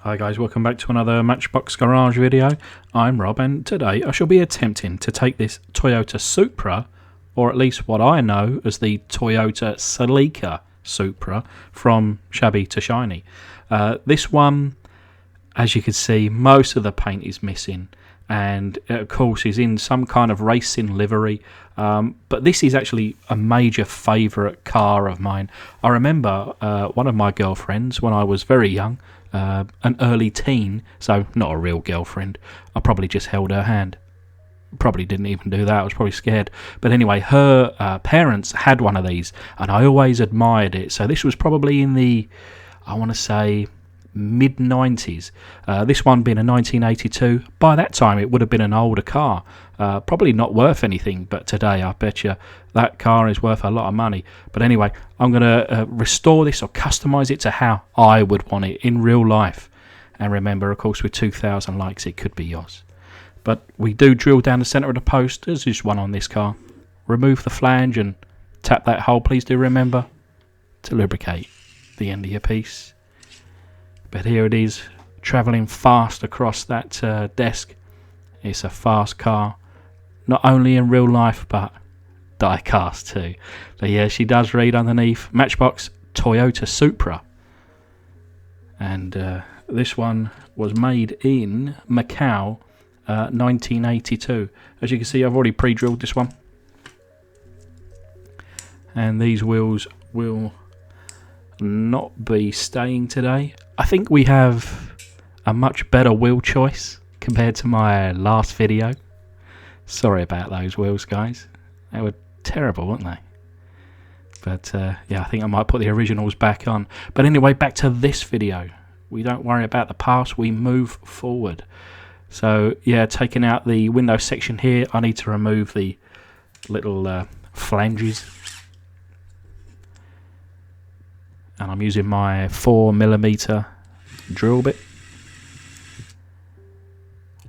Hi guys, welcome back to another Matchbox Garage video. I'm Rob, and today I shall be attempting to take this Toyota Supra, or at least what I know as the Toyota Celica Supra, from shabby to shiny. This one, as you can see, most of the paint is missing, and of course is in some kind of racing livery, but this is actually a major favourite car of mine. I remember one of my girlfriends when I was very young, an early teen, so not a real girlfriend. I probably just held her hand. Probably didn't even do that, I was probably scared. But anyway, her parents had one of these, and I always admired it. So this was probably in the, I want to say, mid-90s. This one being a 1982. By that time it would have been an older car, probably not worth anything, but today I bet you that car is worth a lot of money. But anyway, I'm going to restore this or customise it to how I would want it in real life. And remember, of course, with 2,000 likes it could be yours. But we do drill down the centre of the post, as is one on this car. Remove the flange and tap that hole. Please do remember to lubricate the end of your piece. But here it is, travelling fast across that desk. It's a fast car, not only in real life, but die-cast too. But yeah, she does read underneath, Matchbox Toyota Supra. And this one was made in Macau, 1982. As you can see, I've already pre-drilled this one. And these wheels will not be staying today. I think we have a much better wheel choice compared to my last video. Sorry about those wheels, guys. They were terrible, weren't they? But yeah, I think I might put the originals back on. But anyway, back to this video. We don't worry about the past, we move forward. So yeah, taking out the window section here, I need to remove the little flanges. And I'm using my 4mm drill bit.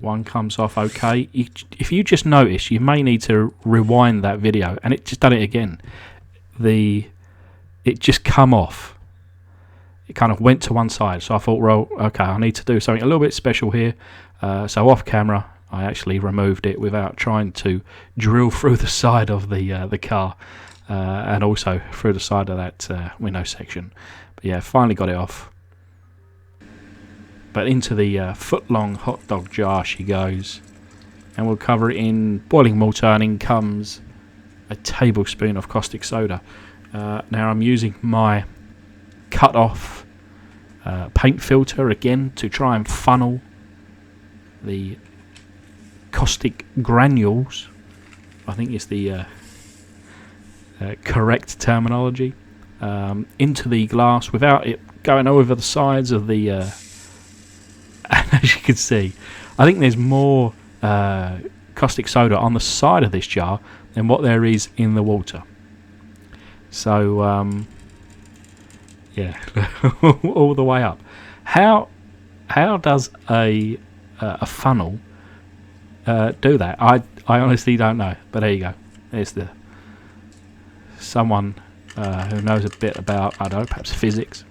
One comes off okay. If you just notice, you may need to rewind that video, and it just done it again. It just come off. It kind of went to one side, so I thought, well, okay, I need to do something a little bit special here. So off camera, I actually removed it without trying to drill through the side of the car. And also through the side of that window section. But yeah, finally got it off. But into the foot-long hot dog jar she goes. And we'll cover it in boiling water, and in comes a tablespoon of caustic soda. Now I'm using my cut-off paint filter again to try and funnel the caustic granules. I think it's the correct terminology, into the glass without it going over the sides of the and as you can see, I think there's more caustic soda on the side of this jar than what there is in the water. So yeah, all the way up. How does a funnel do that? I honestly don't know, but there you go. There's the someone who knows a bit about, I don't know, perhaps physics,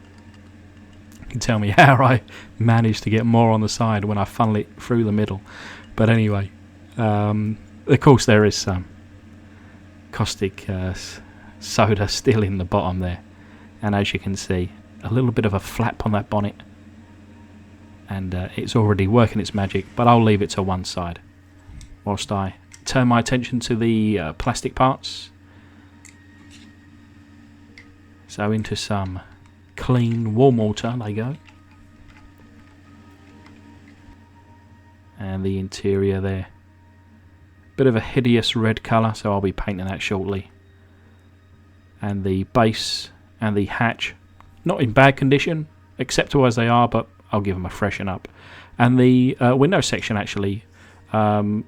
can tell me how I managed to get more on the side when I funnel it through the middle. But anyway, of course there is some caustic soda still in the bottom there, and as you can see, a little bit of a flap on that bonnet, and it's already working its magic. But I'll leave it to one side whilst I turn my attention to the plastic parts. So into some clean warm water they go. And the interior there. Bit of a hideous red colour, so I'll be painting that shortly. And the base and the hatch, not in bad condition, acceptable as they are, but I'll give them a freshen up. And the window section actually, not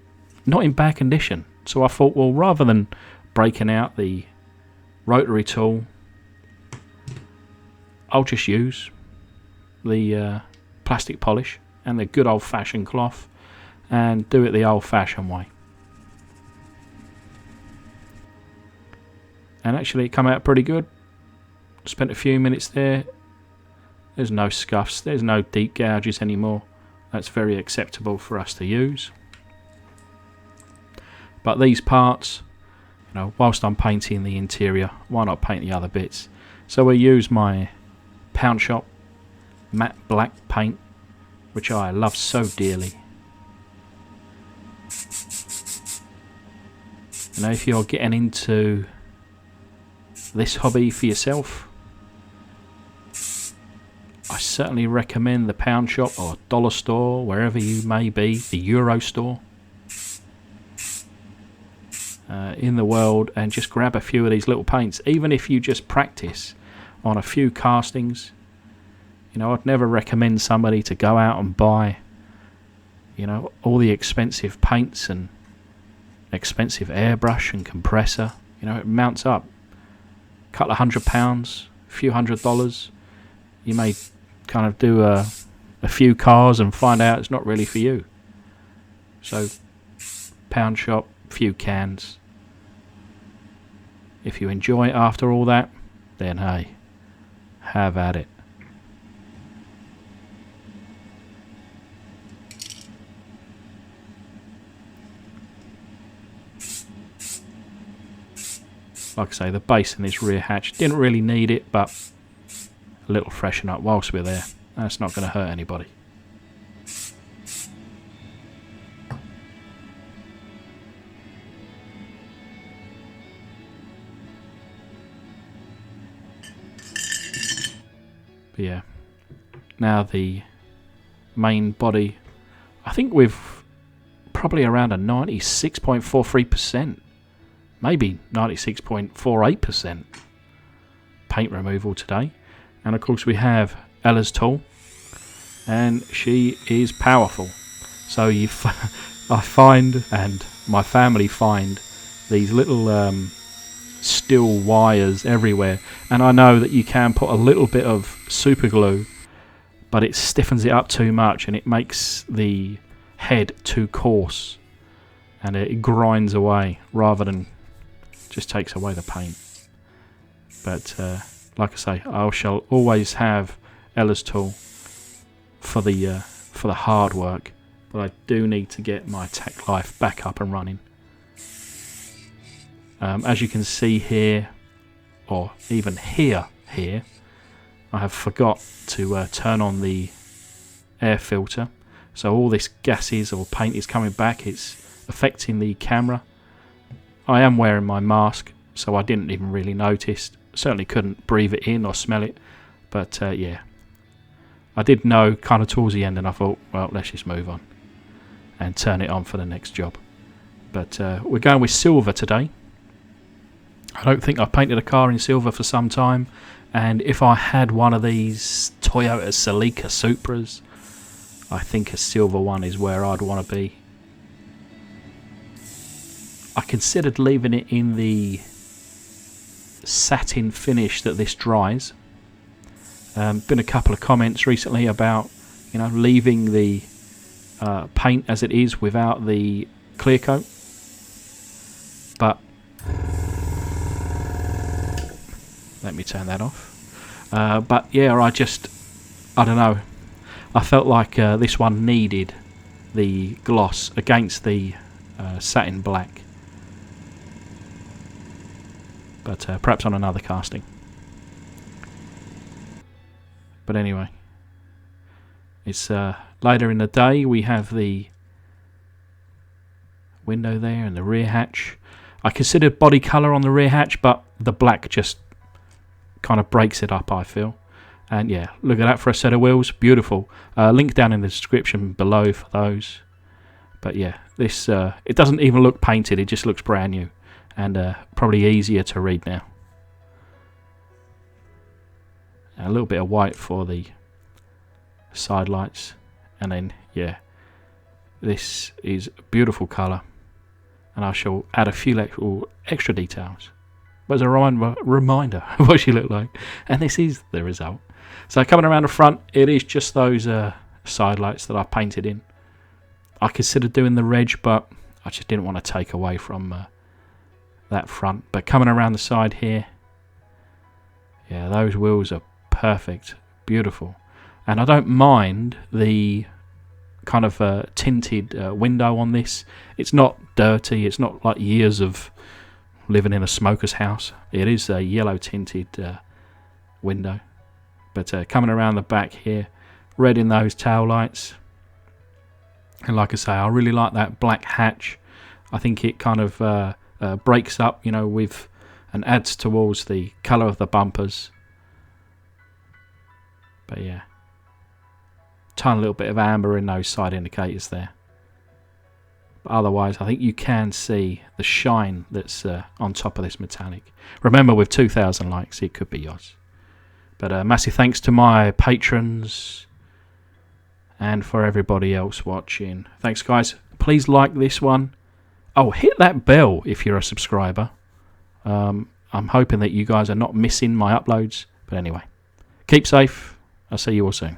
in bad condition. So I thought, well, rather than breaking out the rotary tool, I'll just use the plastic polish and the good old-fashioned cloth and do it the old-fashioned way. And actually it come out pretty good. Spent a few minutes there There's no scuffs, there's no deep gouges anymore. That's very acceptable for us to use. But these parts, you know, whilst I'm painting the interior, why not paint the other bits? So we use my Pound Shop matte black paint, which I love so dearly. You know, if you're getting into this hobby for yourself, I certainly recommend the Pound Shop or Dollar Store, wherever you may be, the Euro Store in the world, and just grab a few of these little paints. Even if you just practice on a few castings, you know, I'd never recommend somebody to go out and buy, you know, all the expensive paints and expensive airbrush and compressor. You know, it mounts up. A couple of £100, a few $100. You may kind of do a few cars and find out it's not really for you. So, Pound Shop, few cans. If you enjoy it after all that, then hey, have at it. Like I say, the base in this rear hatch didn't really need it, but a little freshen up whilst we're there. That's not going to hurt anybody. But yeah, now the main body, I think we've probably around a 96.43%, maybe 96.48% paint removal today. And of course we have Ella's tool, and she is powerful. So I find, and my family find, these little steel wires everywhere, and I know that you can put a little bit of super glue, but it stiffens it up too much and it makes the head too coarse, and it grinds away rather than just takes away the paint. But like I say, I shall always have Ella's tool for the hard work, but I do need to get my Tech Life back up and running. As you can see here, or even here, I have forgot to turn on the air filter, so all this gases or paint is coming back. It's affecting the camera. I am wearing my mask, so I didn't even really notice. Certainly couldn't breathe it in or smell it, but yeah, I did know kind of towards the end, and I thought, well, let's just move on and turn it on for the next job. But we're going with silver today. I don't think I've painted a car in silver for some time, and if I had one of these Toyota Celica Supras, I think a silver one is where I'd want to be. I considered leaving it in the satin finish that this dries. Been a couple of comments recently about, you know, leaving the paint as it is without the clear coat, but let me turn that off. But yeah, I don't know, I felt like this one needed the gloss against the satin black, but perhaps on another casting. But anyway, it's later in the day. We have the window there and the rear hatch. I considered body colour on the rear hatch, but the black just kind of breaks it up, I feel. And yeah, look at that for a set of wheels. Beautiful. Link down in the description below for those. But yeah, this it doesn't even look painted. It just looks brand new, and probably easier to read now. And a little bit of white for the side lights, and then yeah, this is a beautiful colour, and I shall add a few little extra details. But as a reminder of what she looked like, and this is the result. So coming around the front, it is just those side lights that I painted in. I considered doing the reg, but I just didn't want to take away from that front. But coming around the side here, yeah, those wheels are perfect, beautiful. And I don't mind the kind of tinted window on this. It's not dirty. It's not like years of living in a smoker's house. It is a yellow tinted window. But coming around the back here, red in those tail lights. And like I say, I really like that black hatch. I think it kind of breaks up, with and adds towards the colour of the bumpers. But yeah, tiny little bit of amber in those side indicators there. But otherwise, I think you can see the shine that's on top of this metallic. Remember, with 2,000 likes, it could be yours. But massive thanks to my patrons and for everybody else watching. Thanks, guys. Please like this one. Oh, hit that bell if you're a subscriber. I'm hoping that you guys are not missing my uploads. But anyway, keep safe. I'll see you all soon.